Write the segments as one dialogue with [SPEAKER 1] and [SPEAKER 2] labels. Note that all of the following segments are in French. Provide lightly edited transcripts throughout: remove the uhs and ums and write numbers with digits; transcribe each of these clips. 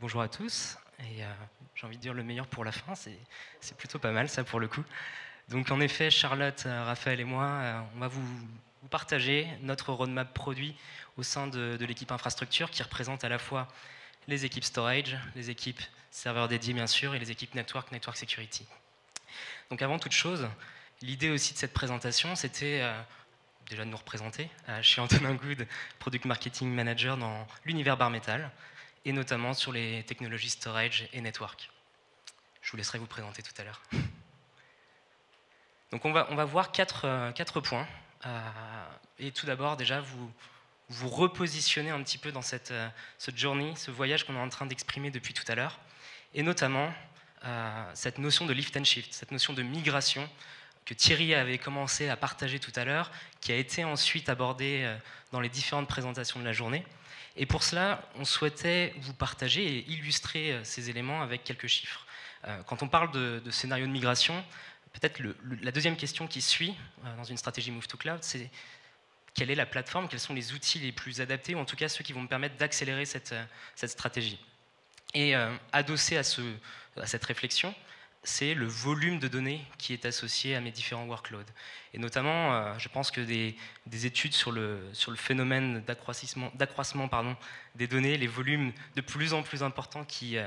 [SPEAKER 1] Bonjour à tous, et j'ai envie de dire le meilleur pour la fin, c'est plutôt pas mal ça pour le coup. Donc en effet, Charlotte, Raphaël et moi, on va vous partager notre roadmap produit au sein de l'équipe infrastructure qui représente à la fois les équipes storage, les équipes serveurs dédiés bien sûr, et les équipes network security. Donc avant toute chose, l'idée aussi de cette présentation, c'était déjà de nous représenter. Je suis Antonin Good, Product Marketing Manager dans l'univers Bar Metal, et notamment sur les technologies storage et network. Je vous laisserai vous présenter tout à l'heure. Donc on va voir quatre points. Et tout d'abord, déjà, vous repositionner un petit peu dans cette journey, ce voyage qu'on est en train d'exprimer depuis tout à l'heure, et notamment cette notion de lift and shift, cette notion de migration que Thierry avait commencé à partager tout à l'heure, qui a été ensuite abordée dans les différentes présentations de la journée. Et pour cela, on souhaitait vous partager et illustrer ces éléments avec quelques chiffres. Quand on parle de scénario de migration, peut-être la deuxième question qui suit dans une stratégie Move to Cloud, c'est quelle est la plateforme, quels sont les outils les plus adaptés, ou en tout cas ceux qui vont me permettre d'accélérer cette stratégie. Et adossé à cette réflexion, c'est le volume de données qui est associé à mes différents workloads. Et notamment, je pense que des études sur le phénomène d'accroissement des données, les volumes de plus en plus importants qui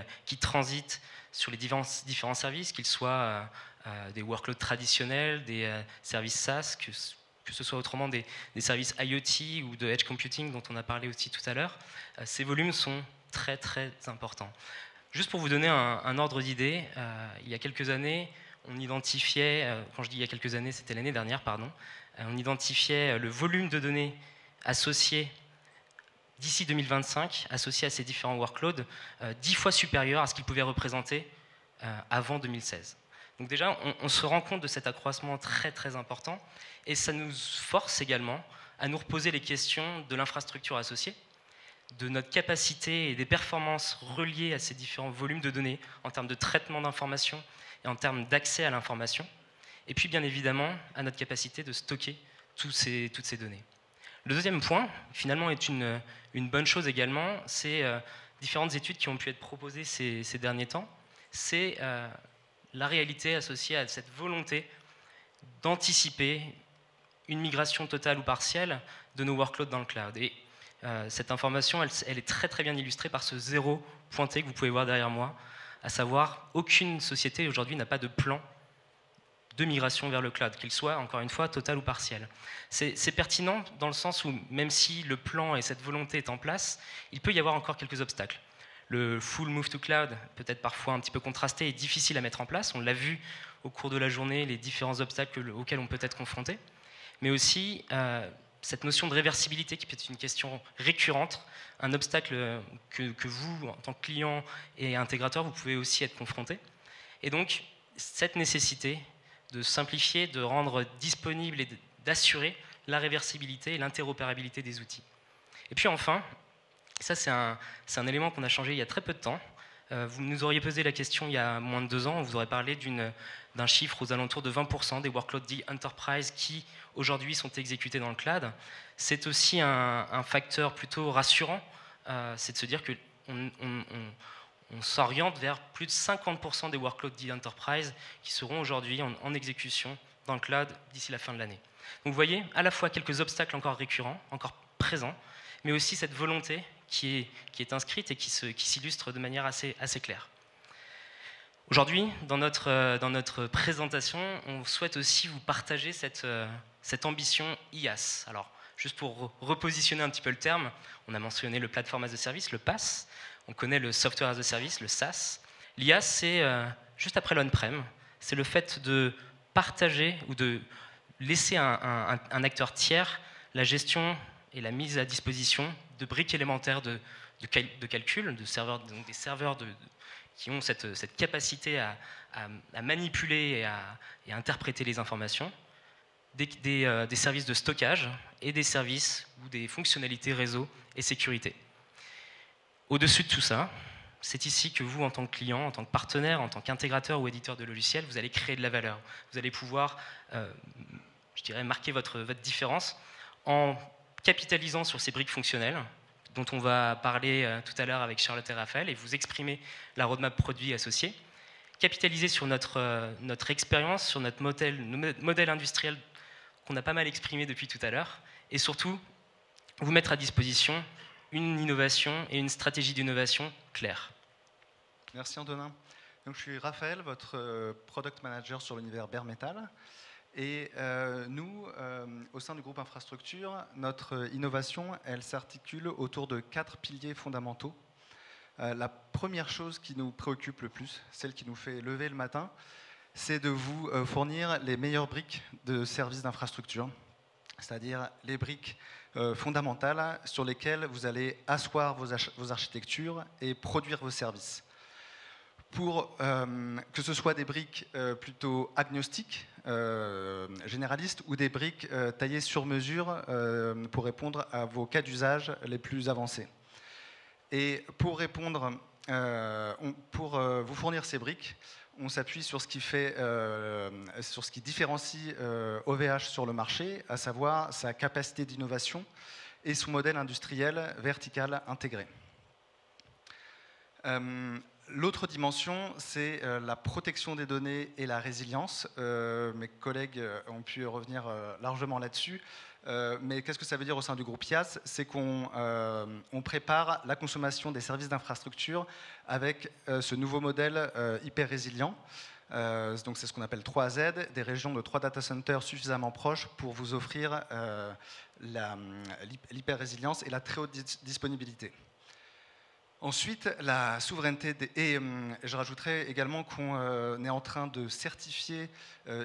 [SPEAKER 1] transitent sur les différents services, qu'ils soient des workloads traditionnels, des services SaaS, que ce soit autrement des services IoT ou de Edge Computing dont on a parlé aussi tout à l'heure, ces volumes sont très très importants. Juste pour vous donner un ordre d'idée, il y a quelques années, on identifiait, quand je dis il y a quelques années, c'était l'année dernière, pardon, on identifiait le volume de données associé d'ici 2025, associé à ces différents workloads, 10 fois supérieur à ce qu'ils pouvaient représenter avant 2016. Donc déjà, on se rend compte de cet accroissement très très important, et ça nous force également à nous reposer les questions de l'infrastructure associée, de notre capacité et des performances reliées à ces différents volumes de données en termes de traitement d'informations et en termes d'accès à l'information, et puis bien évidemment à notre capacité de stocker toutes ces données. Le deuxième point, finalement, est une bonne chose également, c'est différentes études qui ont pu être proposées ces derniers temps, c'est la réalité associée à cette volonté d'anticiper une migration totale ou partielle de nos workloads dans le cloud. Et cette information, elle est très très bien illustrée par ce zéro pointé que vous pouvez voir derrière moi, à savoir aucune société aujourd'hui n'a pas de plan de migration vers le cloud, qu'il soit, encore une fois, total ou partiel. C'est pertinent dans le sens où, même si le plan et cette volonté est en place, il peut y avoir encore quelques obstacles. Le full move to cloud peut être parfois un petit peu contrasté et difficile à mettre en place. On l'a vu au cours de la journée, les différents obstacles auxquels on peut être confronté. Mais aussi cette notion de réversibilité qui peut être une question récurrente, un obstacle que vous, en tant que client et intégrateur, vous pouvez aussi être confronté. Et donc, cette nécessité de simplifier, de rendre disponible et d'assurer la réversibilité et l'interopérabilité des outils. Et puis enfin, ça c'est un élément qu'on a changé il y a très peu de temps. Vous nous auriez posé la question il y a moins de 2 ans, on vous aurait parlé d'un chiffre aux alentours de 20% des workloads dits enterprise qui aujourd'hui sont exécutés dans le cloud. C'est aussi un facteur plutôt rassurant, c'est de se dire qu'on s'oriente vers plus de 50% des workloads dits enterprise qui seront aujourd'hui en exécution dans le cloud d'ici la fin de l'année. Donc vous voyez, à la fois quelques obstacles encore récurrents, encore présents, mais aussi cette volonté qui est inscrite et qui s'illustre de manière assez claire. Aujourd'hui, dans notre présentation, on souhaite aussi vous partager cette ambition IaaS. Alors, juste pour repositionner un petit peu le terme, on a mentionné le Platform as a Service, le PaaS, on connaît le Software as a Service, le SaaS. L'IaaS, c'est juste après l'on-prem, c'est le fait de partager ou de laisser un acteur tiers la gestion et la mise à disposition de briques élémentaires de calcul, de serveurs, donc des serveurs qui ont cette capacité à manipuler et à interpréter les informations, des services de stockage et des services ou des fonctionnalités réseau et sécurité. Au-dessus de tout ça, c'est ici que vous, en tant que client, en tant que partenaire, en tant qu'intégrateur ou éditeur de logiciels, vous allez créer de la valeur. Vous allez pouvoir, je dirais, marquer votre différence en capitalisant sur ces briques fonctionnelles, dont on va parler tout à l'heure avec Charlotte et Raphaël, et vous exprimer la roadmap produit associée. Capitaliser sur notre expérience, sur notre modèle industriel qu'on a pas mal exprimé depuis tout à l'heure, et surtout vous mettre à disposition une innovation et une stratégie d'innovation claire.
[SPEAKER 2] Merci Antonin. Donc, je suis Raphaël, votre Product Manager sur l'univers Bare Metal. Et nous, au sein du groupe Infrastructure, notre innovation, elle s'articule autour de 4 piliers fondamentaux. La première chose qui nous préoccupe le plus, celle qui nous fait lever le matin, c'est de vous fournir les meilleures briques de services d'infrastructure, c'est-à-dire les briques fondamentales sur lesquelles vous allez asseoir vos architectures et produire vos services. Pour que ce soit des briques plutôt agnostiques, généralistes, ou des briques taillées sur mesure pour répondre à vos cas d'usage les plus avancés. Et pour vous fournir ces briques, on s'appuie sur ce qui différencie OVH sur le marché, à savoir sa capacité d'innovation et son modèle industriel vertical intégré. L'autre dimension, c'est la protection des données et la résilience. Mes collègues ont pu revenir largement là-dessus. Mais qu'est-ce que ça veut dire au sein du groupe IaaS? C'est qu'on prépare la consommation des services d'infrastructure avec ce nouveau modèle hyper résilient. Donc c'est ce qu'on appelle 3Z, des régions de 3 data centers suffisamment proches pour vous offrir l'hyper résilience et la très haute disponibilité. Ensuite, la souveraineté, et je rajouterais également qu'on est en train de certifier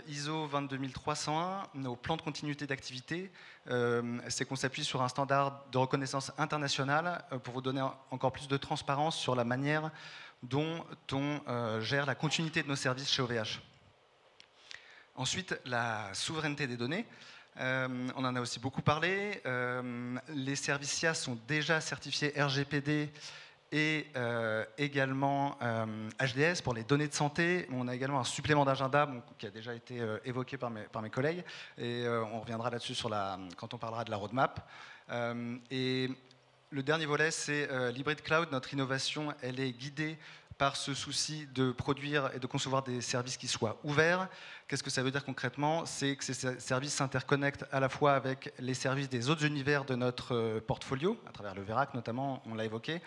[SPEAKER 2] ISO 22301, nos plans de continuité d'activité. C'est qu'on s'appuie sur un standard de reconnaissance internationale pour vous donner encore plus de transparence sur la manière dont on gère la continuité de nos services chez OVH. Ensuite, la souveraineté des données. On en a aussi beaucoup parlé. Les services IaaS sont déjà certifiés RGPD et également HDS pour les données de santé. On a également un supplément d'agenda qui a déjà été évoqué par mes collègues, et on reviendra là-dessus quand on parlera de la roadmap. Et le dernier volet, c'est l'hybrid cloud. Notre innovation, elle est guidée par ce souci de produire et de concevoir des services qui soient ouverts. Qu'est-ce que ça veut dire concrètement? C'est que ces services s'interconnectent à la fois avec les services des autres univers de notre portfolio, à travers le Verac notamment, on l'a évoqué,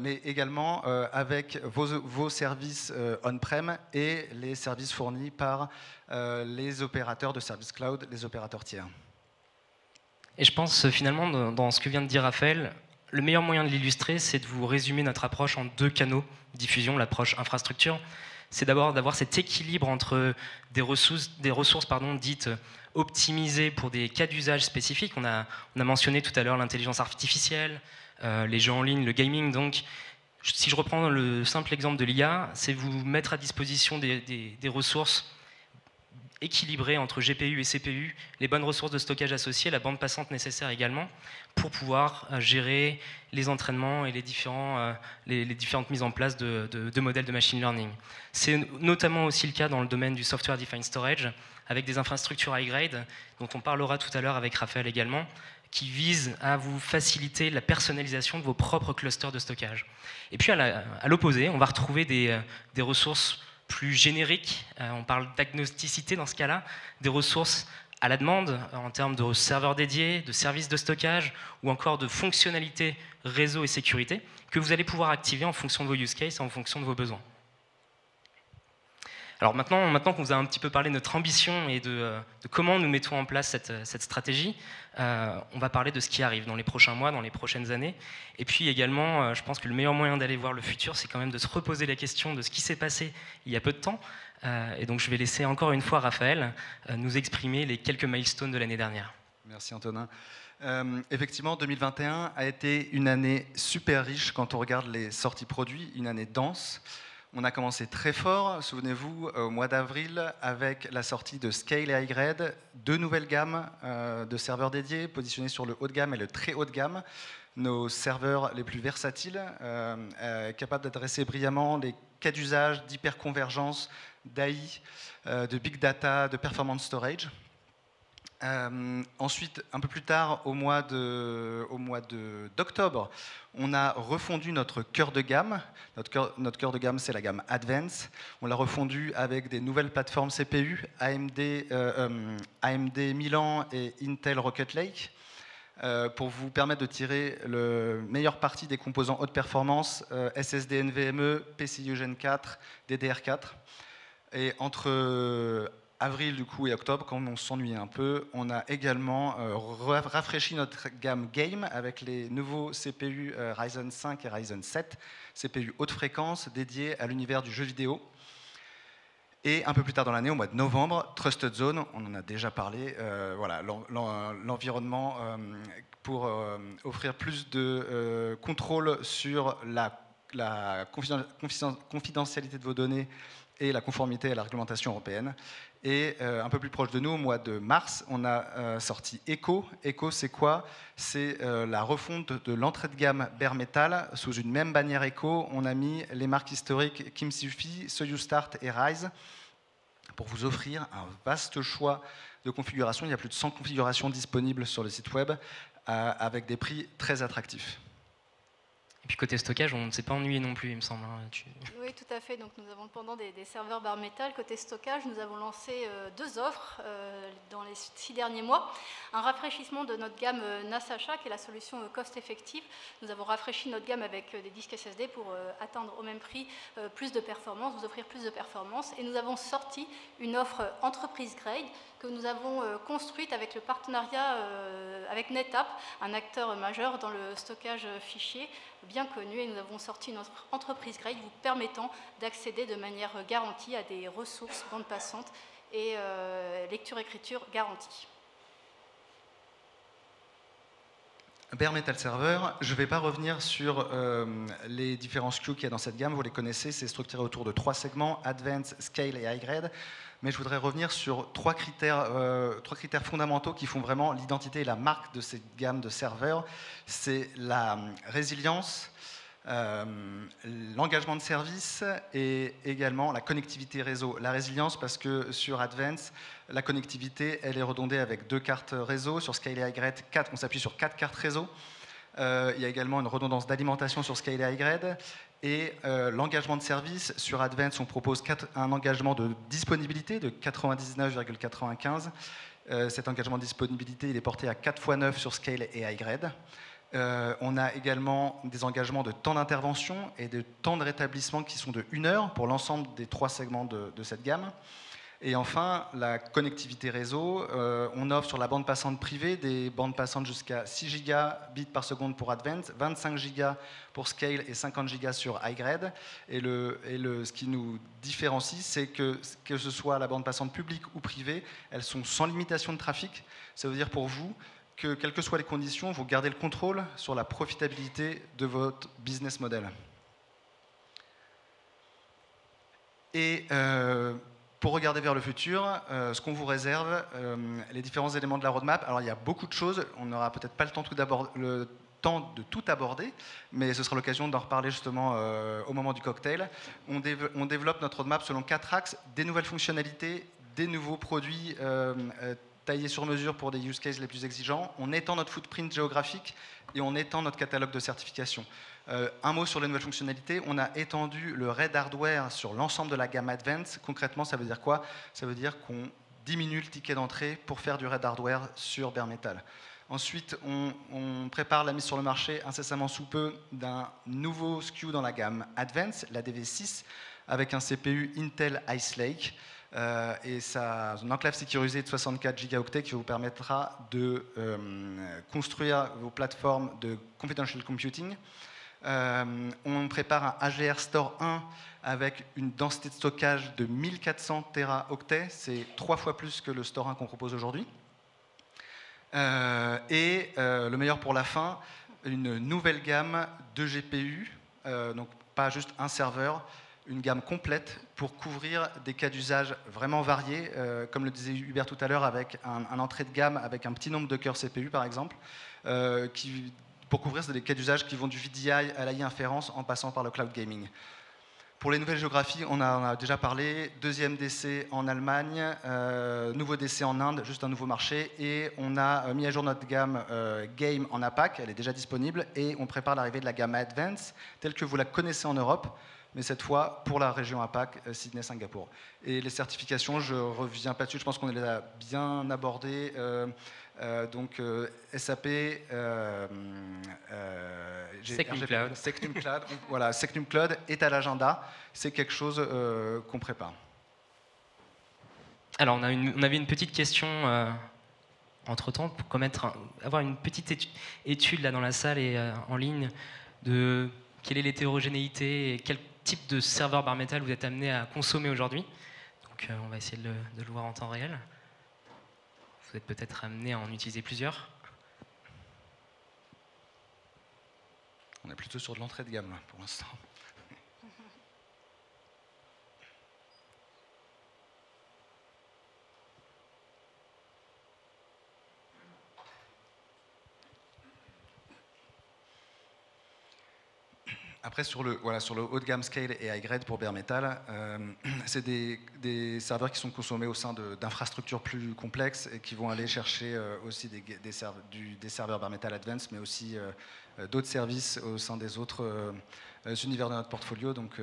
[SPEAKER 2] mais également avec vos services on-prem et les services fournis par les opérateurs de services cloud, les opérateurs tiers.
[SPEAKER 1] Et je pense finalement, dans ce que vient de dire Raphaël, le meilleur moyen de l'illustrer, c'est de vous résumer notre approche en 2 canaux de diffusion, l'approche infrastructure. C'est d'abord d'avoir cet équilibre entre des ressources dites optimisées pour des cas d'usage spécifiques. On a mentionné tout à l'heure l'intelligence artificielle, les jeux en ligne, le gaming. Donc, si je reprends le simple exemple de l'IA, c'est vous mettre à disposition des ressources équilibrées entre GPU et CPU, les bonnes ressources de stockage associées, la bande passante nécessaire également, pour pouvoir gérer les entraînements et les différentes mises en place de modèles de machine learning. C'est notamment aussi le cas dans le domaine du software defined storage, avec des infrastructures high grade, dont on parlera tout à l'heure avec Raphaël également, qui vise à vous faciliter la personnalisation de vos propres clusters de stockage. Et puis à l'opposé, on va retrouver des ressources plus génériques, on parle d'agnosticité dans ce cas-là, des ressources à la demande en termes de serveurs dédiés, de services de stockage ou encore de fonctionnalités réseau et sécurité que vous allez pouvoir activer en fonction de vos use cases et en fonction de vos besoins. Alors maintenant qu'on vous a un petit peu parlé de notre ambition et de comment nous mettons en place cette stratégie, on va parler de ce qui arrive dans les prochains mois, dans les prochaines années. Et puis également, je pense que le meilleur moyen d'aller voir le futur, c'est quand même de se reposer la question de ce qui s'est passé il y a peu de temps. Et donc je vais laisser encore une fois Raphaël nous exprimer les quelques milestones de l'année dernière.
[SPEAKER 2] Merci Antonin. Effectivement, 2021 a été une année super riche quand on regarde les sorties produits, une année dense. On a commencé très fort, souvenez-vous, au mois d'avril, avec la sortie de Scale et iGrade, 2 nouvelles gammes de serveurs dédiés, positionnés sur le haut de gamme et le très haut de gamme. Nos serveurs les plus versatiles, capables d'adresser brillamment les cas d'usage d'hyperconvergence, d'AI, de big data, de performance storage. Ensuite, un peu plus tard, au mois d'octobre, on a refondu notre cœur de gamme. Notre cœur de gamme, c'est la gamme Advance. On l'a refondu avec des nouvelles plateformes CPU, AMD Milan et Intel Rocket Lake, pour vous permettre de tirer le meilleur parti des composants haute performance, SSD NVMe, PCIe Gen 4, DDR4. Et entre avril du coup et octobre, quand on s'ennuyait un peu, on a également rafraîchi notre gamme Game avec les nouveaux CPU Ryzen 5 et Ryzen 7, CPU haute fréquence dédiés à l'univers du jeu vidéo. Et un peu plus tard dans l'année, au mois de novembre, Trusted Zone, on en a déjà parlé, voilà, l'environnement pour offrir plus de contrôle sur la confidentialité de vos données et la conformité à la réglementation européenne. Et un peu plus proche de nous, au mois de mars, on a sorti Echo. Echo, c'est quoi? C'est la refonte de l'entrée de gamme bare metal. Sous une même bannière Echo, on a mis les marques historiques Kimsufi, Soyuz Start et Rise pour vous offrir un vaste choix de configurations. Il y a plus de 100 configurations disponibles sur le site web avec des prix très attractifs.
[SPEAKER 1] Et puis côté stockage, on ne s'est pas ennuyé non plus, il me semble.
[SPEAKER 3] Oui, tout à fait. Donc, nous avons le pendant des serveurs bare metal. Côté stockage, nous avons lancé 2 offres dans les 6 derniers mois. Un rafraîchissement de notre gamme NASAcha, qui est la solution cost-effective. Nous avons rafraîchi notre gamme avec des disques SSD pour atteindre au même prix plus de performance, vous offrir plus de performance. Et nous avons sorti une offre Enterprise Grade que nous avons construite avec le partenariat avec NetApp, un acteur majeur dans le stockage fichier bien connu, et nous avons sorti une offre Enterprise Grade vous permettant d'accéder de manière garantie à des ressources bande passante et lecture-écriture garantie.
[SPEAKER 2] Bare Metal Server, je ne vais pas revenir sur les différents SKU qu'il y a dans cette gamme, vous les connaissez, c'est structuré autour de 3 segments, Advanced, Scale et High Grade, mais je voudrais revenir sur 3 critères fondamentaux qui font vraiment l'identité et la marque de cette gamme de serveurs. C'est la résilience, l'engagement de service et également la connectivité réseau. La résilience parce que sur Advance, la connectivité, elle est redondée avec 2 cartes réseau. Sur Scale et High Grade, on s'appuie sur 4 cartes réseau. Il y a également une redondance d'alimentation sur Scale et High Grade. Et l'engagement de service, sur Advance, on propose un engagement de disponibilité de 99,95. Cet engagement de disponibilité, il est porté à 4 x 9 sur Scale et High Grade. On a également des engagements de temps d'intervention et de temps de rétablissement qui sont de 1 heure pour l'ensemble des 3 segments de cette gamme. Et enfin, la connectivité réseau, on offre sur la bande passante privée des bandes passantes jusqu'à 6 gigabits par seconde pour Advance, 25 gigas pour Scale et 50 gigas sur High Grade. Et ce qui nous différencie, c'est que ce soit la bande passante publique ou privée, elles sont sans limitation de trafic. Ça veut dire pour vous que, quelles que soient les conditions, vous gardez le contrôle sur la profitabilité de votre business model. Et pour regarder vers le futur, ce qu'on vous réserve, les différents éléments de la roadmap. Alors il y a beaucoup de choses, on n'aura peut-être pas le temps de tout aborder, mais ce sera l'occasion d'en reparler justement au moment du cocktail. On développe notre roadmap selon 4 axes, des nouvelles fonctionnalités, des nouveaux produits taillés sur mesure pour des use cases les plus exigeants. On étend notre footprint géographique et on étend notre catalogue de certification. Un mot sur les nouvelles fonctionnalités, on a étendu le RAID hardware sur l'ensemble de la gamme Advance. Concrètement, ça veut dire quoi? Ça veut dire qu'on diminue le ticket d'entrée pour faire du RAID hardware sur bare metal. Ensuite, on prépare la mise sur le marché incessamment sous peu d'un nouveau SKU dans la gamme Advance, la DV6, avec un CPU Intel Ice Lake et une enclave sécurisée de 64 gigaoctets qui vous permettra de construire vos plateformes de confidential computing. On prépare un HDR Store 1 avec une densité de stockage de 1400 téraoctets, c'est 3 fois plus que le Store 1 qu'on propose aujourd'hui. Le meilleur pour la fin, une nouvelle gamme de GPU, donc pas juste un serveur, une gamme complète pour couvrir des cas d'usage vraiment variés, comme le disait Hubert tout à l'heure, avec un entrée de gamme avec un petit nombre de cœurs CPU par exemple, pour couvrir des cas d'usage qui vont du VDI à l'AI inférence en passant par le cloud gaming. Pour les nouvelles géographies, on en a déjà parlé. Deuxième DC en Allemagne, nouveau DC en Inde, juste un nouveau marché. Et on a mis à jour notre gamme Game en APAC, elle est déjà disponible. Et on prépare l'arrivée de la gamme Advance, telle que vous la connaissez en Europe, mais cette fois pour la région APAC, Sydney-Singapour. Et les certifications, je ne reviens pas dessus, je pense qu'on les a bien abordées. Donc SAP,
[SPEAKER 1] Secnum Cloud.
[SPEAKER 2] Secnum Cloud, voilà, Secnum Cloud est à l'agenda, c'est quelque chose qu'on prépare.
[SPEAKER 1] Alors, on avait une petite question entre-temps pour avoir une petite étude là dans la salle et en ligne de quelle est l'hétérogénéité et quel type de serveur bare metal vous êtes amené à consommer aujourd'hui. Donc, on va essayer de le voir en temps réel. Vous êtes peut-être amené à en utiliser plusieurs.
[SPEAKER 2] On est plutôt sur de l'entrée de gamme là, pour l'instant. Après, sur le haut de gamme Scale et high grade pour bare metal, c'est des serveurs qui sont consommés au sein d'infrastructures plus complexes et qui vont aller chercher aussi des serveurs bare metal advanced, mais aussi d'autres services au sein des autres univers de notre portfolio. Donc,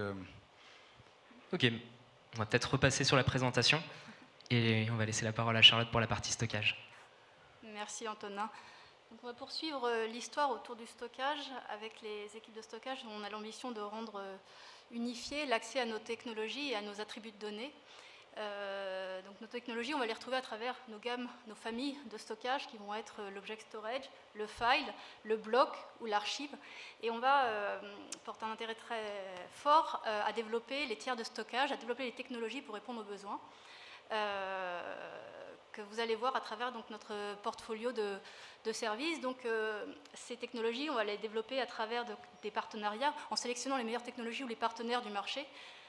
[SPEAKER 1] Ok, on va peut-être repasser sur la présentation et on va laisser la parole à Charlotte pour la partie stockage.
[SPEAKER 3] Merci Antonin. Donc on va poursuivre l'histoire autour du stockage avec les équipes de stockage. On a l'ambition de rendre unifié l'accès à nos technologies et à nos attributs de données. Donc nos technologies, on va les retrouver à travers nos gammes, nos familles de stockage qui vont être l'object storage, le file, le bloc ou l'archive. Et on va porter un intérêt très fort à développer les tiers de stockage, à développer les technologies pour répondre aux besoins. Que vous allez voir à travers donc, notre portfolio de services. Donc, ces technologies, on va les développer à travers des partenariats, en sélectionnant les meilleures technologies ou les partenaires du marché.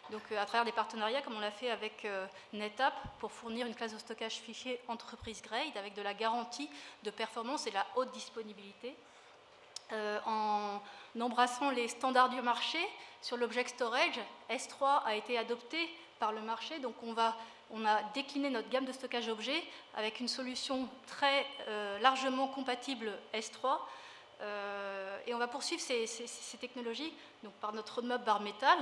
[SPEAKER 3] Donc, à travers des partenariats, comme on l'a fait avec NetApp, pour fournir une classe de stockage fichier entreprise grade, avec de la garantie de performance et de la haute disponibilité. En embrassant les standards du marché, sur l'object storage, S3 a été adopté par le marché, donc on a décliné notre gamme de stockage objet avec une solution très largement compatible S3 et on va poursuivre ces technologies donc par notre roadmap bare metal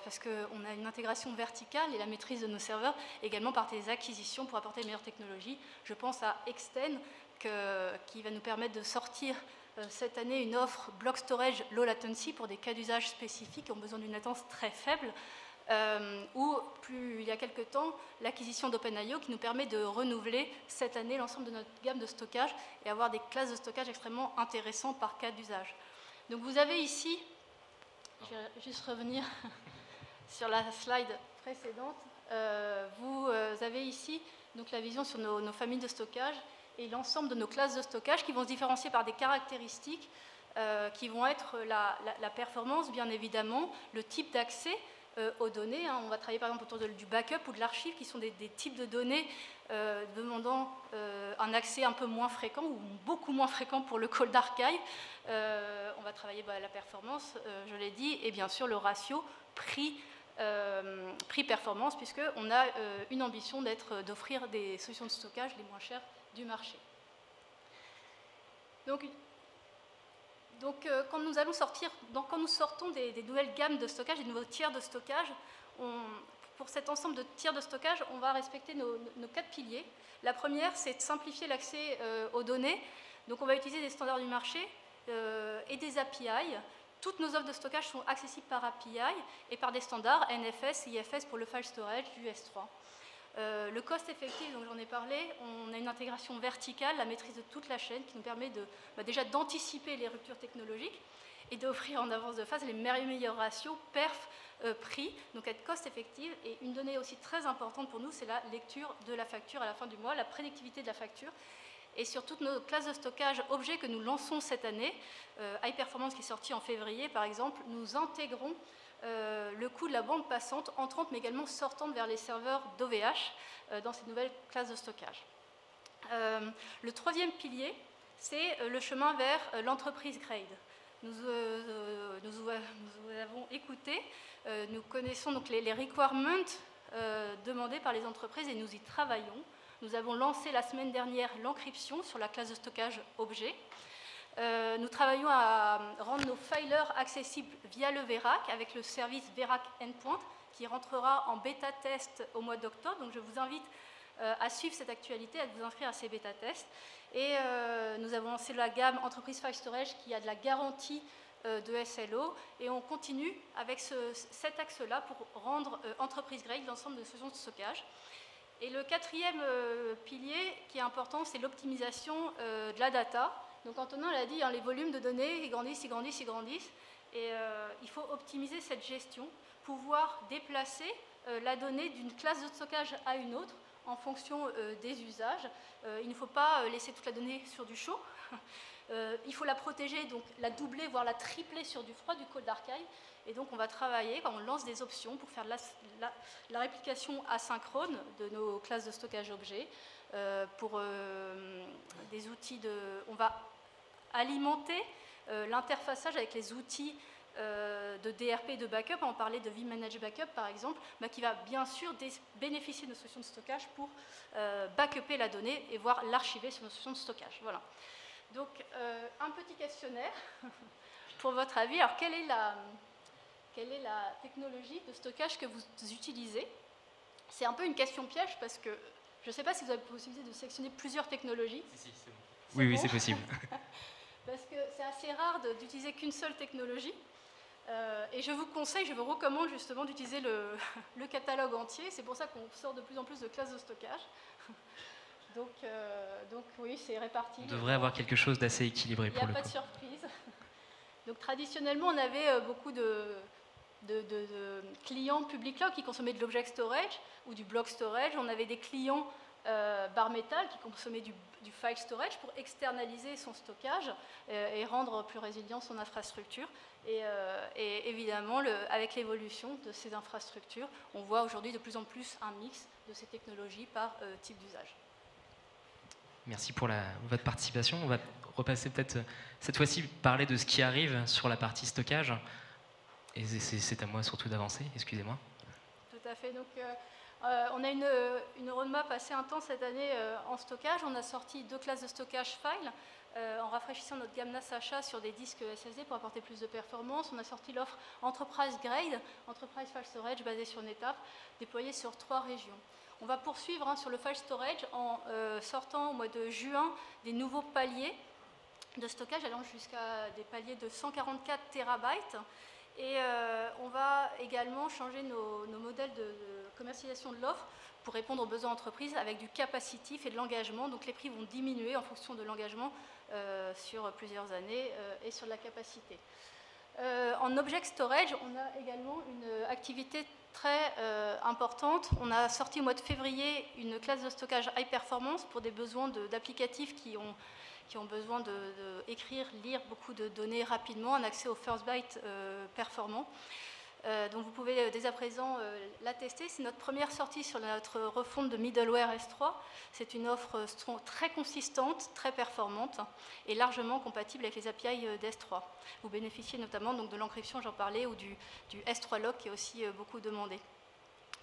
[SPEAKER 3] parce qu'on a une intégration verticale et la maîtrise de nos serveurs, également par des acquisitions pour apporter de meilleures technologies. Je pense à Extend qui va nous permettre de sortir cette année une offre block storage low latency pour des cas d'usage spécifiques qui ont besoin d'une latence très faible. Ou il y a quelques temps, l'acquisition d'OpenIO qui nous permet de renouveler cette année l'ensemble de notre gamme de stockage et avoir des classes de stockage extrêmement intéressantes par cas d'usage. Donc vous avez ici, je vais juste revenir sur la slide précédente, vous avez ici donc, la vision sur nos familles de stockage et l'ensemble de nos classes de stockage qui vont se différencier par des caractéristiques qui vont être la performance, bien évidemment, le type d'accès aux données. On va travailler par exemple autour du backup ou de l'archive qui sont des types de données demandant un accès un peu moins fréquent ou beaucoup moins fréquent pour le call d'archive. On va travailler la performance, je l'ai dit, et bien sûr le ratio prix-performance puisqu'on a une ambition d'offrir des solutions de stockage les moins chères du marché. Donc, quand nous sortons des nouvelles gammes de stockage, des nouveaux tiers de stockage, pour cet ensemble de tiers de stockage, on va respecter nos 4 piliers. La première, c'est de simplifier l'accès aux données. Donc, on va utiliser des standards du marché et des API. Toutes nos offres de stockage sont accessibles par API et par des standards NFS et IFS pour le file storage du S3. Le cost effectif, dont j'en ai parlé, on a une intégration verticale, la maîtrise de toute la chaîne qui nous permet déjà d'anticiper les ruptures technologiques et d'offrir en avance de phase les meilleurs ratios perf-prix, donc être cost effective. Et une donnée aussi très importante pour nous, c'est la lecture de la facture à la fin du mois, la prédictivité de la facture. Et sur toutes nos classes de stockage objets que nous lançons cette année, High Performance qui est sorti en février par exemple, nous intégrons le coût de la bande passante entrante mais également sortante vers les serveurs d'OVH dans ces nouvelles classes de stockage. Le troisième pilier, c'est le chemin vers l'entreprise grade. nous avons écouté, nous connaissons donc les requirements demandés par les entreprises et nous y travaillons. Nous avons lancé la semaine dernière l'encryption sur la classe de stockage objet. Nous travaillons à rendre nos filers accessibles via le VERAC avec le service VERAC Endpoint qui rentrera en bêta-test au mois d'octobre. Donc je vous invite à suivre cette actualité, à vous inscrire à ces bêta-tests. Et nous avons lancé la gamme Entreprise File Storage qui a de la garantie de SLO. Et on continue avec cet axe-là pour rendre Enterprise Grade l'ensemble de solutions de stockage. Et le quatrième pilier qui est important, c'est l'optimisation de la data. Donc Antonin l'a dit, hein, les volumes de données, ils grandissent, ils grandissent, ils grandissent. Et il faut optimiser cette gestion, pouvoir déplacer la donnée d'une classe de stockage à une autre en fonction des usages. Il ne faut pas laisser toute la donnée sur du chaud. Il faut la protéger, donc la doubler, voire la tripler sur du froid, du cold archive. Et donc on va travailler, on lance des options pour faire la réplication asynchrone de nos classes de stockage objets. Pour des outils on va alimenter l'interfaçage avec les outils de DRP et de backup. On parlait de vManage Backup par exemple, qui va bien sûr bénéficier de nos solutions de stockage pour backuper la donnée et voir l'archiver sur nos solutions de stockage. Voilà. Donc un petit questionnaire pour votre avis. Alors quelle est la technologie de stockage que vous utilisez? C'est un peu une question piège parce que je ne sais pas si vous avez la possibilité de sélectionner plusieurs technologies.
[SPEAKER 1] Si, c'est bon. Oui, c'est possible.
[SPEAKER 3] Parce que c'est assez rare d'utiliser qu'une seule technologie. Et je vous conseille, je vous recommande justement d'utiliser le catalogue entier. C'est pour ça qu'on sort de plus en plus de classes de stockage. Donc oui, c'est réparti.
[SPEAKER 1] On devrait avoir quelque chose d'assez équilibré pour le coup.
[SPEAKER 3] Il n'y a pas de surprise. Donc traditionnellement, on avait beaucoup de clients public cloud qui consommaient de l'object storage ou du block storage. On avait des clients bare metal qui consommaient du file storage pour externaliser son stockage et rendre plus résilient son infrastructure. Et évidemment, avec l'évolution de ces infrastructures, on voit aujourd'hui de plus en plus un mix de ces technologies par type d'usage.
[SPEAKER 1] Merci pour votre participation. On va repasser peut-être cette fois-ci parler de ce qui arrive sur la partie stockage. Et c'est à moi surtout d'avancer, excusez-moi.
[SPEAKER 3] Tout à fait. Donc, on a une roadmap assez intense cette année en stockage. On a sorti 2 classes de stockage file en rafraîchissant notre gamme NAS sur des disques SSD pour apporter plus de performance. On a sorti l'offre Enterprise Grade, Enterprise File Storage basée sur NetApp, déployée sur 3 régions. On va poursuivre sur le file storage en sortant au mois de juin des nouveaux paliers de stockage allant jusqu'à des paliers de 144 terabytes. Et on va également changer nos modèles de commercialisation de l'offre pour répondre aux besoins d'entreprise avec du capacitif et de l'engagement. Donc les prix vont diminuer en fonction de l'engagement sur plusieurs années et sur la capacité. En object storage, on a également une activité très importante. On a sorti au mois de février une classe de stockage high performance pour des besoins d'applicatifs qui ont besoin d'écrire, lire beaucoup de données rapidement, un accès au first byte performant. Donc vous pouvez dès à présent la tester. C'est notre première sortie sur notre refonte de middleware S3. C'est une offre très consistante, très performante et largement compatible avec les API d'S3. Vous bénéficiez notamment donc, de l'encryption, j'en parlais, ou du S3 lock qui est aussi beaucoup demandé.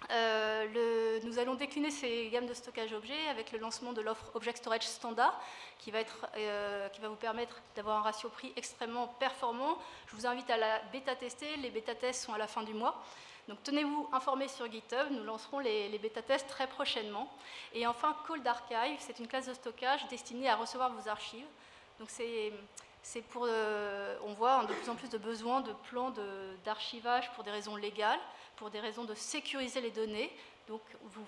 [SPEAKER 3] Nous allons décliner ces gammes de stockage objets avec le lancement de l'offre Object Storage Standard qui va vous permettre d'avoir un ratio prix extrêmement performant. Je vous invite à la bêta-tester. Les bêta-tests sont à la fin du mois. Donc tenez-vous informés sur GitHub. Nous lancerons les bêta-tests très prochainement. Et enfin, Cold Archive, c'est une classe de stockage destinée à recevoir vos archives. Donc on voit de plus en plus de besoins de plans d'archivage pour des raisons légales, pour des raisons de sécuriser les données. Donc vous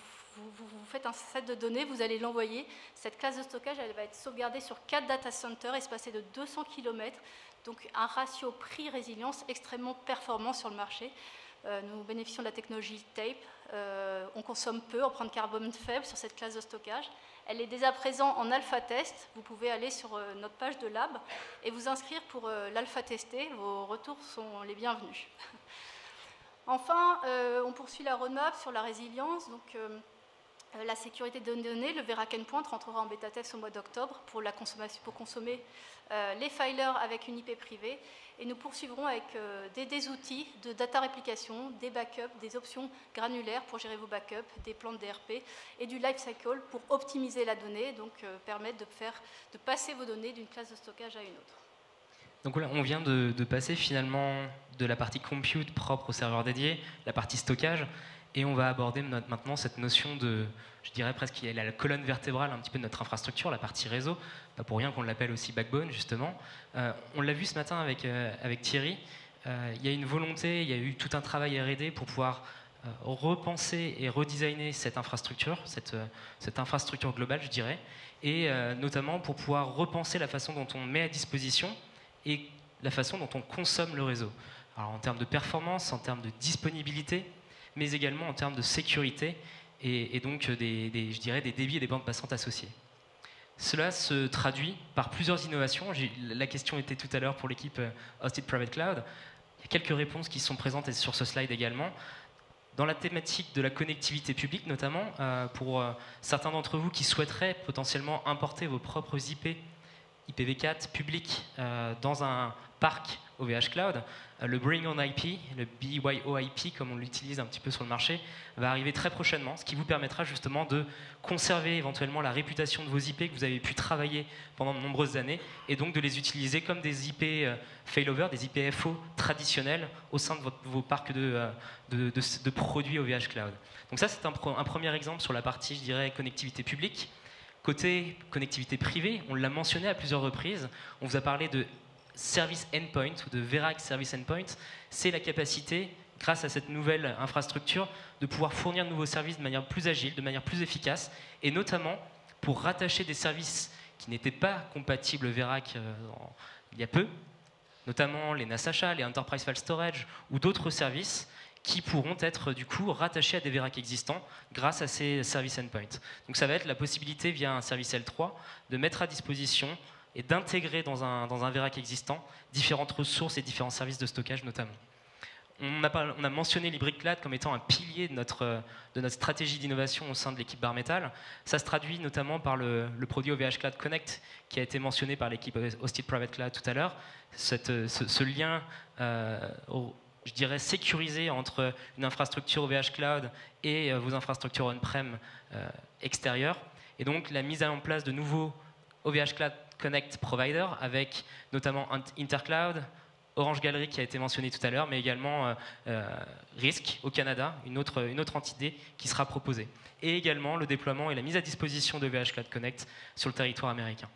[SPEAKER 3] faites un set de données, vous allez l'envoyer. Cette classe de stockage, elle va être sauvegardée sur 4 data centers espacés de 200 km. Donc un ratio prix-résilience extrêmement performant sur le marché. Nous bénéficions de la technologie Tape. On consomme peu, on prend de carbone faible sur cette classe de stockage. Elle est dès à présent en alpha test. Vous pouvez aller sur notre page de lab et vous inscrire pour l'alpha tester. Vos retours sont les bienvenus. Enfin, on poursuit la roadmap sur la résilience. Donc, La sécurité des données, le Vera Endpoint rentrera en bêta test au mois d'octobre pour consommer les filers avec une IP privée. Et nous poursuivrons avec des outils de data réplication, des backups, des options granulaires pour gérer vos backups, des plans de DRP et du lifecycle pour optimiser la donnée, donc permettre de passer vos données d'une classe de stockage à une autre.
[SPEAKER 1] Donc voilà, on vient de passer finalement de la partie compute propre au serveur dédié, la partie stockage, et on va aborder maintenant cette notion de, je dirais presque qu'il y a la colonne vertébrale un petit peu de notre infrastructure, la partie réseau, pas pour rien qu'on l'appelle aussi backbone justement. On l'a vu ce matin avec Thierry, il y a une volonté, il y a eu tout un travail R&D pour pouvoir repenser et redesigner cette infrastructure globale je dirais, et notamment pour pouvoir repenser la façon dont on met à disposition et la façon dont on consomme le réseau. Alors en termes de performance, en termes de disponibilité, mais également en termes de sécurité et donc je dirais des débits et des bandes passantes associées. Cela se traduit par plusieurs innovations. La question était tout à l'heure pour l'équipe Hosted Private Cloud. Il y a quelques réponses qui sont présentes sur ce slide également. Dans la thématique de la connectivité publique notamment, pour certains d'entre vous qui souhaiteraient potentiellement importer vos propres IP, IPv4 publics dans un parc OVH Cloud, le Bring on IP, le BYOIP comme on l'utilise un petit peu sur le marché, va arriver très prochainement, ce qui vous permettra justement de conserver éventuellement la réputation de vos IP que vous avez pu travailler pendant de nombreuses années et donc de les utiliser comme des IP failover, des IPFO traditionnels au sein de vos parcs de produits OVH Cloud. Donc ça c'est un premier exemple sur la partie, je dirais, connectivité publique. Côté connectivité privée, on l'a mentionné à plusieurs reprises, on vous a parlé de Service Endpoint ou de Verac Service Endpoint, c'est la capacité, grâce à cette nouvelle infrastructure, de pouvoir fournir de nouveaux services de manière plus agile, de manière plus efficace, et notamment pour rattacher des services qui n'étaient pas compatibles Verac il y a peu, notamment les NAS-Achat, les Enterprise File Storage ou d'autres services qui pourront être du coup rattachés à des Verac existants grâce à ces Service Endpoints. Donc ça va être la possibilité via un service L3 de mettre à disposition et d'intégrer dans un Verac existant différentes ressources et différents services de stockage notamment. On a mentionné l'Hybrid Cloud comme étant un pilier de notre stratégie d'innovation au sein de l'équipe Bare Metal. Ça se traduit notamment par le produit OVH Cloud Connect qui a été mentionné par l'équipe Hosted Private Cloud tout à l'heure. Ce lien, je dirais, sécurisé entre une infrastructure OVH Cloud et vos infrastructures on-prem extérieures. Et donc la mise en place de nouveaux OVH Cloud Connect Provider avec notamment Intercloud, Orange Gallery qui a été mentionné tout à l'heure, mais également RISC au Canada, une autre entité qui sera proposée. Et également le déploiement et la mise à disposition de OVH Cloud Connect sur le territoire américain.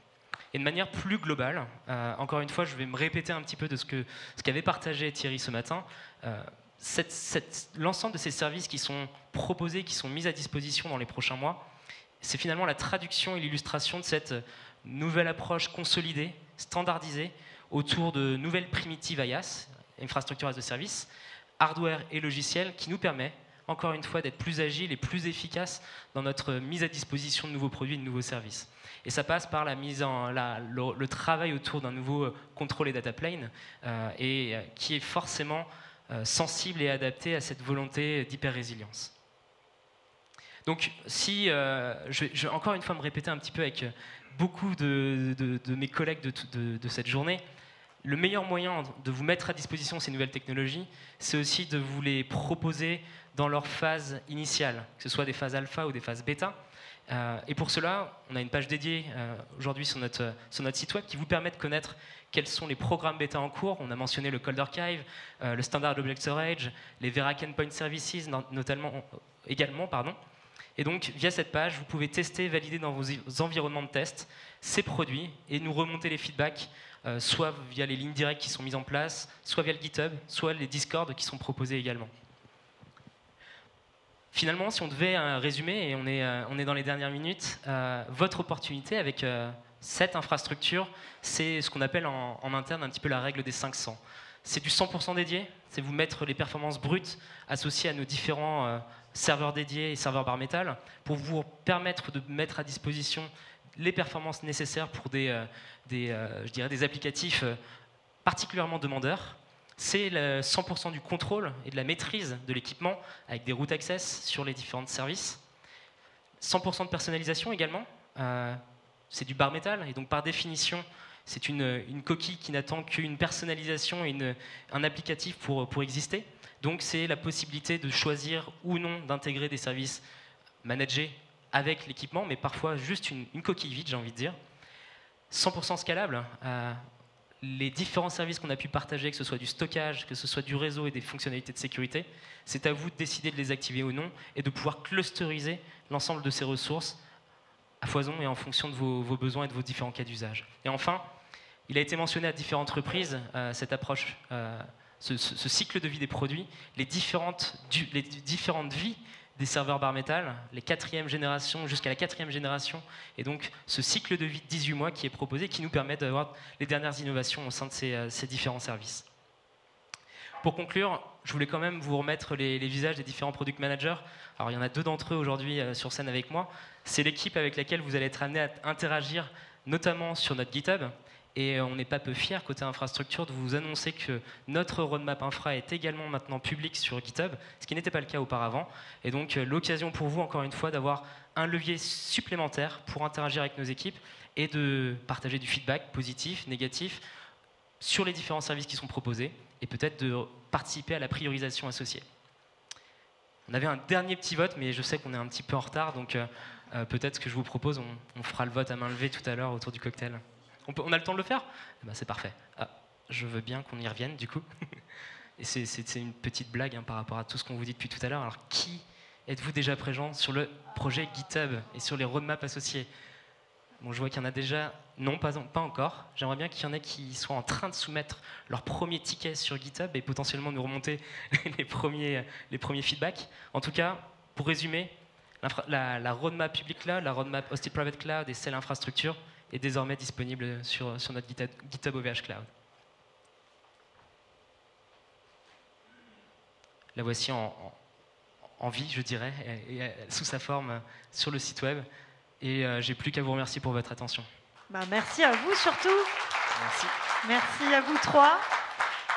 [SPEAKER 1] Et de manière plus globale, encore une fois, je vais me répéter un petit peu de ce qu'avait partagé Thierry ce matin. L'ensemble de ces services qui sont proposés, qui sont mis à disposition dans les prochains mois, c'est finalement la traduction et l'illustration de cette nouvelle approche consolidée, standardisée, autour de nouvelles primitives IaaS, Infrastructure as a Service, hardware et logiciel, qui nous permet, encore une fois, d'être plus agile et plus efficace dans notre mise à disposition de nouveaux produits et de nouveaux services. Et ça passe par le travail autour d'un nouveau contrôle et data plane, qui est forcément sensible et adapté à cette volonté d'hyper-résilience. Donc, si je vais encore une fois me répéter un petit peu avec beaucoup de mes collègues de cette journée, le meilleur moyen de vous mettre à disposition ces nouvelles technologies, c'est aussi de vous les proposer dans leur phase initiale, que ce soit des phases alpha ou des phases bêta. Et pour cela, on a une page dédiée aujourd'hui sur notre site web qui vous permet de connaître quels sont les programmes bêta en cours. On a mentionné le Cold Archive, le Standard Object Storage, les Verac Endpoint Services également. Et donc, via cette page, vous pouvez tester, valider dans vos environnements de test ces produits et nous remonter les feedbacks, soit via les lignes directes qui sont mises en place, soit via le GitHub, soit les Discord qui sont proposés également. Finalement, si on devait résumer, et on est dans les dernières minutes, votre opportunité avec cette infrastructure, c'est ce qu'on appelle en interne un petit peu la règle des 500. C'est du 100% dédié, c'est vous mettre les performances brutes associées à nos différents serveurs dédiés et serveurs Bare Metal pour vous permettre de mettre à disposition les performances nécessaires pour je dirais des applicatifs particulièrement demandeurs. C'est le 100% du contrôle et de la maîtrise de l'équipement avec des root access sur les différents services. 100% de personnalisation également. C'est du bare metal, et donc par définition, c'est une coquille qui n'attend qu'une personnalisation et un applicatif pour exister. Donc c'est la possibilité de choisir ou non d'intégrer des services managés avec l'équipement, mais parfois juste une coquille vide, j'ai envie de dire. 100% scalable. Les différents services qu'on a pu partager, que ce soit du stockage, que ce soit du réseau et des fonctionnalités de sécurité, c'est à vous de décider de les activer ou non et de pouvoir clusteriser l'ensemble de ces ressources à foison et en fonction de vos besoins et de vos différents cas d'usage. Et enfin, il a été mentionné à différentes reprises, cette approche, ce cycle de vie des produits, les différentes vies des serveurs bare metal, les 4e générations jusqu'à la 4e génération, et donc ce cycle de vie de 18 mois qui est proposé, qui nous permet d'avoir les dernières innovations au sein de ces différents services. Pour conclure, je voulais quand même vous remettre les visages des différents product managers. Alors il y en a 2 d'entre eux aujourd'hui sur scène avec moi. C'est l'équipe avec laquelle vous allez être amené à interagir, notamment sur notre GitHub. Et on n'est pas peu fiers, côté infrastructure, de vous annoncer que notre roadmap infra est également maintenant public sur GitHub, ce qui n'était pas le cas auparavant. Et donc l'occasion pour vous, encore une fois, d'avoir un levier supplémentaire pour interagir avec nos équipes et de partager du feedback positif, négatif, sur les différents services qui sont proposés, et peut-être de participer à la priorisation associée. On avait un dernier petit vote, mais je sais qu'on est un petit peu en retard, donc peut-être ce que je vous propose, on fera le vote à main levée tout à l'heure autour du cocktail. On a le temps de le faire ? Eh ben, c'est parfait. Ah, je veux bien qu'on y revienne, du coup. Et c'est une petite blague par rapport à tout ce qu'on vous dit depuis tout à l'heure. Alors, qui êtes-vous déjà présent sur le projet GitHub et sur les roadmaps associés ? Bon, je vois qu'il y en a déjà. Non, pas encore. J'aimerais bien qu'il y en ait qui soient en train de soumettre leur premier ticket sur GitHub et potentiellement nous remonter les premiers feedbacks. En tout cas, pour résumer, la roadmap public cloud, la roadmap hosted private cloud et celle infrastructure est désormais disponible sur notre GitHub OVH Cloud. La voici en vie, je dirais, et sous sa forme sur le site web. Et j'ai plus qu'à vous remercier pour votre attention.
[SPEAKER 4] Merci à vous surtout.
[SPEAKER 2] Merci.
[SPEAKER 4] Merci à vous 3.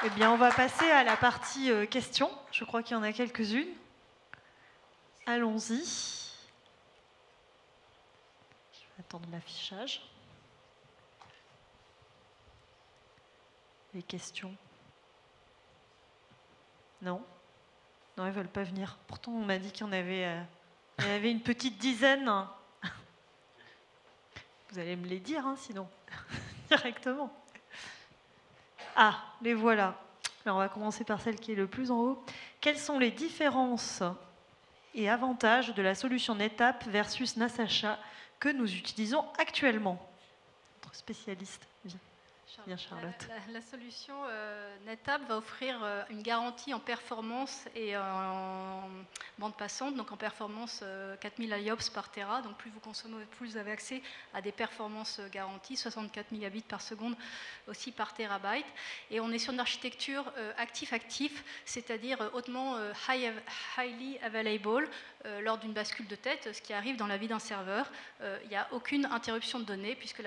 [SPEAKER 4] Eh bien, on va passer à la partie questions. Je crois qu'il y en a quelques-unes. Allons-y. Je vais attendre l'affichage. Les questions. Non, ils ne veulent pas venir. Pourtant, on m'a dit qu'il y en avait une petite dizaine. Vous allez me les dire, sinon, directement. Ah, les voilà. Alors, on va commencer par celle qui est le plus en haut. Quelles sont les différences et avantages de la solution NetApp versus NASASHA que nous utilisons actuellement ? Notre spécialiste. Bien, Charlotte.
[SPEAKER 3] La solution NetApp va offrir une garantie en performance et en bande passante, donc en performance 4000 IOPS par Tera. Donc plus vous consommez, plus vous avez accès à des performances garanties, 64 mégabits par seconde aussi par terabyte. Et on est sur une architecture actif-actif, c'est-à-dire hautement highly available lors d'une bascule de tête, ce qui arrive dans la vie d'un serveur. Il n'y a aucune interruption de données puisque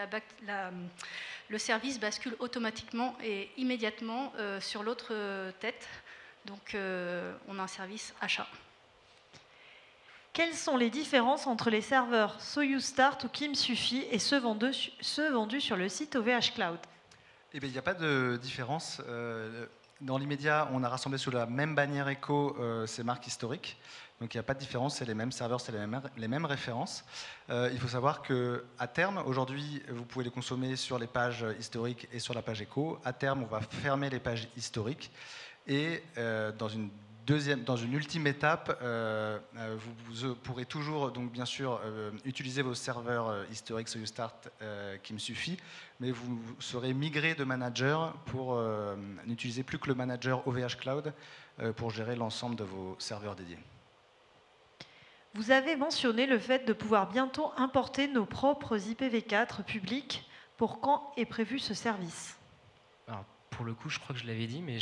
[SPEAKER 3] le service bascule automatiquement et immédiatement sur l'autre tête. Donc, on a un service achat.
[SPEAKER 4] Quelles sont les différences entre les serveurs Soyuz Start ou Kimsufi et ceux vendus sur le site OVH Cloud ?
[SPEAKER 2] Eh bien, il n'y a pas de différence. Dans l'immédiat, on a rassemblé sous la même bannière Echo ces marques historiques. Donc il n'y a pas de différence, c'est les mêmes serveurs, c'est les mêmes références. Il faut savoir qu'à terme, aujourd'hui, vous pouvez les consommer sur les pages historiques et sur la page Echo. À terme, on va fermer les pages historiques. Et dans une ultime étape, vous pourrez toujours, donc, bien sûr, utiliser vos serveurs historiques Soyuz Start qui me suffit, mais vous serez migré de manager pour n'utiliser plus que le manager OVH Cloud pour gérer l'ensemble de vos serveurs dédiés.
[SPEAKER 4] Vous avez mentionné le fait de pouvoir bientôt importer nos propres IPv4 publics. Pour quand est prévu ce service ?
[SPEAKER 1] Alors, pour le coup, je crois que je l'avais dit, mais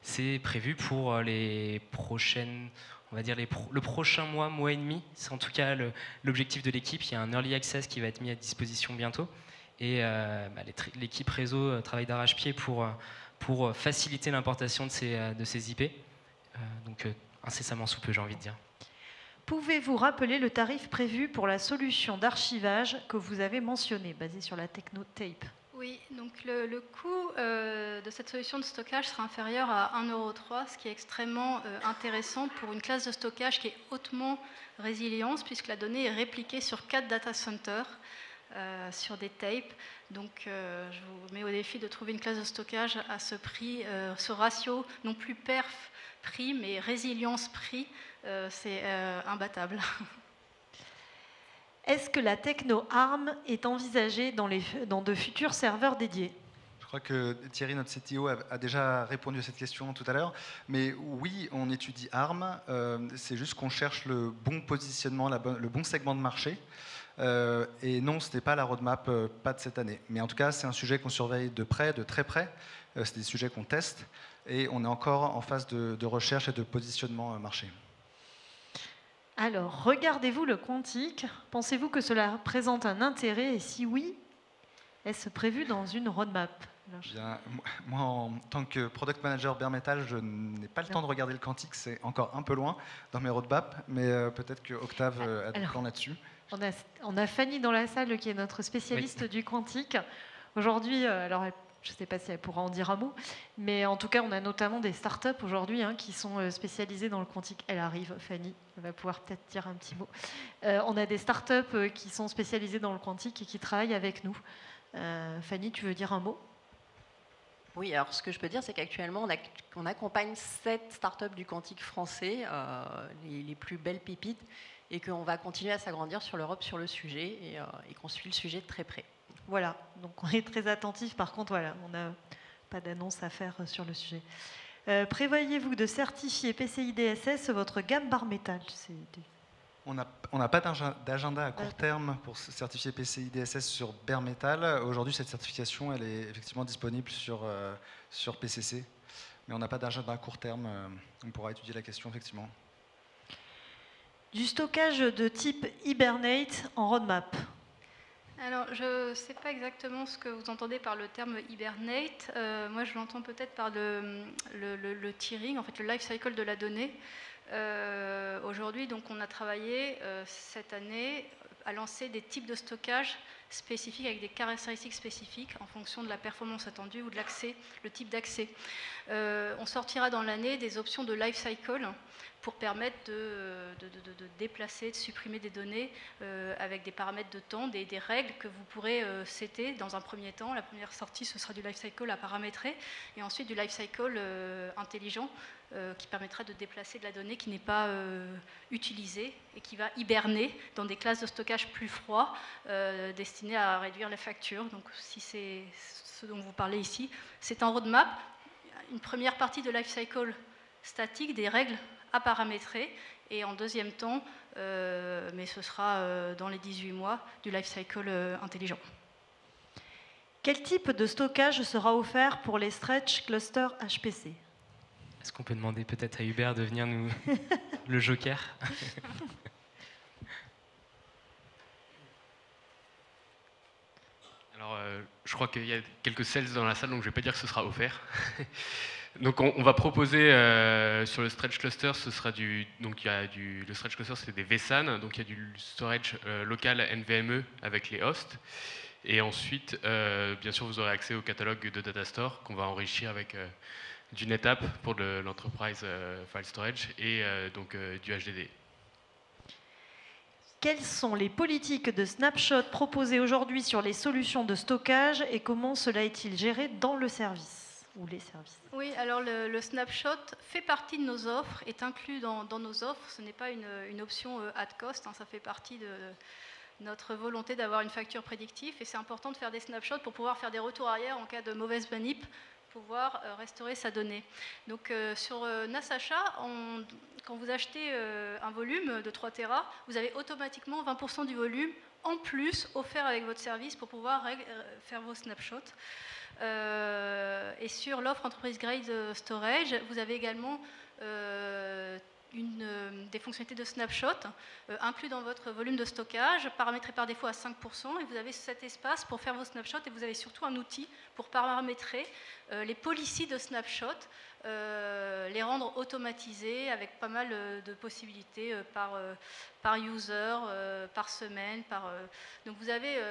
[SPEAKER 1] c'est prévu pour les prochaines, on va dire le prochain mois et demi. C'est en tout cas l'objectif de l'équipe. Il y a un early access qui va être mis à disposition bientôt. Et l'équipe réseau travaille d'arrache-pied pour faciliter l'importation de ces IP. Donc incessamment sous peu, j'ai envie de dire.
[SPEAKER 4] Pouvez-vous rappeler le tarif prévu pour la solution d'archivage que vous avez mentionnée, basée sur la TechnoTape?
[SPEAKER 3] Oui, donc le coût de cette solution de stockage sera inférieur à 1,03 €, ce qui est extrêmement intéressant pour une classe de stockage qui est hautement résiliente, puisque la donnée est répliquée sur 4 data centers, sur des tapes. Donc je vous mets au défi de trouver une classe de stockage à ce prix, ce ratio, non plus perf-prix, mais résilience-prix, c'est imbattable.
[SPEAKER 4] Est-ce que la techno ARM est envisagée dans de futurs serveurs dédiés?
[SPEAKER 2] Je crois que Thierry, notre CTO, a déjà répondu à cette question tout à l'heure. Mais oui, on étudie ARM. C'est juste qu'on cherche le bon positionnement, le bon segment de marché. Et non, ce n'est pas la roadmap, pas de cette année. Mais en tout cas, c'est un sujet qu'on surveille de près, de très près. C'est des sujets qu'on teste. Et on est encore en phase de recherche et de positionnement marché.
[SPEAKER 4] Alors, regardez-vous le quantique? Pensez-vous que cela présente un intérêt? Et si oui, est-ce prévu dans une roadmap?
[SPEAKER 2] Bien, moi, en tant que product manager bare metal, je n'ai pas le temps de regarder le quantique, c'est encore un peu loin dans mes roadmaps, mais peut-être que Octave a des plans là-dessus.
[SPEAKER 4] On a Fanny dans la salle qui est notre spécialiste du quantique. Aujourd'hui, alors je ne sais pas si elle pourra en dire un mot, mais en tout cas, on a notamment des startups aujourd'hui qui sont spécialisées dans le quantique. Elle arrive, Fanny, elle va pouvoir peut-être dire un petit mot. On a des startups qui sont spécialisées dans le quantique et qui travaillent avec nous. Fanny, tu veux dire un mot?
[SPEAKER 5] Oui, alors ce que je peux dire, c'est qu'actuellement, on accompagne 7 startups du quantique français, les plus belles pépites, et qu'on va continuer à s'agrandir sur l'Europe sur le sujet, et qu'on suit le sujet de très près.
[SPEAKER 4] Voilà, donc on est très attentif. Par contre, voilà, on n'a pas d'annonce à faire sur le sujet. Prévoyez-vous de certifier PCI DSS votre gamme bare metal?
[SPEAKER 2] On n'a pas d'agenda à court terme pour certifier PCI DSS sur bare metal. Aujourd'hui, cette certification, elle est effectivement disponible sur PCC, mais on n'a pas d'agenda à court terme. On pourra étudier la question, effectivement.
[SPEAKER 4] Du stockage de type Hibernate en roadmap?
[SPEAKER 3] Alors, je ne sais pas exactement ce que vous entendez par le terme Hibernate. Moi, je l'entends peut-être par le tiering, en fait, le life cycle de la donnée. Aujourd'hui, donc, on a travaillé cette année à lancer des types de stockage spécifiques avec des caractéristiques spécifiques en fonction de la performance attendue ou de l'accès, le type d'accès. On sortira dans l'année des options de life cycle pour permettre de déplacer, de supprimer des données avec des paramètres de temps, des règles que vous pourrez setter dans un premier temps. La première sortie, ce sera du lifecycle à paramétrer, et ensuite du lifecycle intelligent qui permettra de déplacer de la donnée qui n'est pas utilisée et qui va hiberner dans des classes de stockage plus froids destinées à réduire les factures. Donc si c'est ce dont vous parlez ici, c'est un roadmap, une première partie de lifecycle statique, des règles à paramétrer, et en deuxième temps, mais ce sera dans les 18 mois, du lifecycle intelligent.
[SPEAKER 4] Quel type de stockage sera offert pour les stretch clusters HPC?
[SPEAKER 1] Est-ce qu'on peut demander peut-être à Hubert de venir nous le joker?
[SPEAKER 6] Alors, je crois qu'il y a quelques sales dans la salle, donc je ne vais pas dire que ce sera offert. Donc on va proposer sur le stretch cluster, ce sera donc il y a le stretch cluster, c'est des vSAN, donc il y a du storage local NVMe avec les hosts, et ensuite bien sûr vous aurez accès au catalogue de Datastore qu'on va enrichir avec du NetApp pour l'enterprise file storage et donc du HDD.
[SPEAKER 4] Quelles sont les politiques de snapshot proposées aujourd'hui sur les solutions de stockage et comment cela est-il géré dans le service? Les services.
[SPEAKER 3] Oui, alors le snapshot fait partie de nos offres, est inclus dans nos offres. Ce n'est pas une option at cost, ça fait partie de notre volonté d'avoir une facture prédictive, et c'est important de faire des snapshots pour pouvoir faire des retours arrière en cas de mauvaise manip, pouvoir restaurer sa donnée. Donc sur NASACHA, quand vous achetez un volume de 3 Tera, vous avez automatiquement 20% du volume en plus offert avec votre service pour pouvoir faire vos snapshots. Et sur l'offre Enterprise Grade Storage, vous avez également des fonctionnalités de snapshot inclus dans votre volume de stockage, paramétré par défaut à 5%, et vous avez cet espace pour faire vos snapshots, et vous avez surtout un outil pour paramétrer les policies de snapshot, les rendre automatisés avec pas mal de possibilités par user, par semaine. Donc vous avez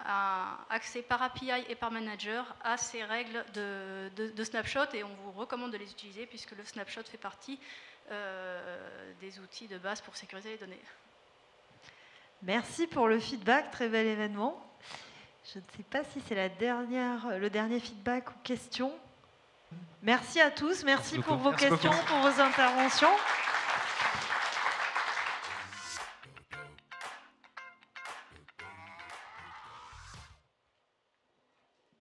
[SPEAKER 3] un accès par API et par manager à ces règles de snapshot, et on vous recommande de les utiliser puisque le snapshot fait partie des outils de base pour sécuriser les données.
[SPEAKER 4] Merci pour le feedback, très bel événement. Je ne sais pas si c'est le dernier feedback ou question. Merci à tous, merci pour vos questions, pour vos interventions.